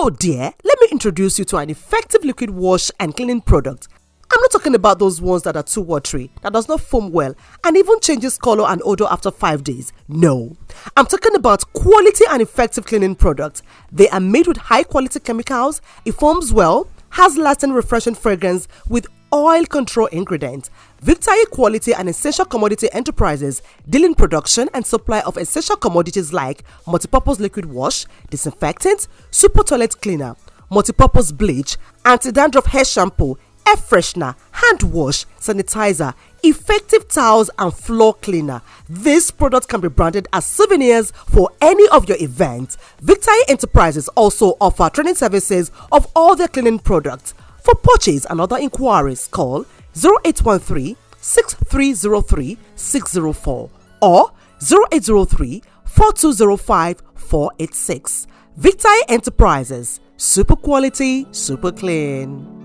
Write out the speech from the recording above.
So dear, let me introduce you to an effective liquid wash and cleaning product. I'm not talking about those ones that are too watery, that does not foam well, and even changes color and odor after 5 days. No, I'm talking about quality and effective cleaning products. They are made with high quality chemicals, it foams well, has lasting refreshing fragrance with oil control ingredients. Victaee Quality and Essential Commodity Enterprises deal in production and supply of essential commodities like multipurpose liquid wash, disinfectant, super toilet cleaner, multipurpose bleach, anti-dandruff hair shampoo, air freshener, hand wash, sanitizer, effective towels and floor cleaner. These products can be branded as souvenirs for any of your events. Victaee Enterprises also offer training services of all their cleaning products. For purchase and other inquiries, call 0813 6303 604 or 0803 4205 486. Victaee Enterprises, super quality, super clean.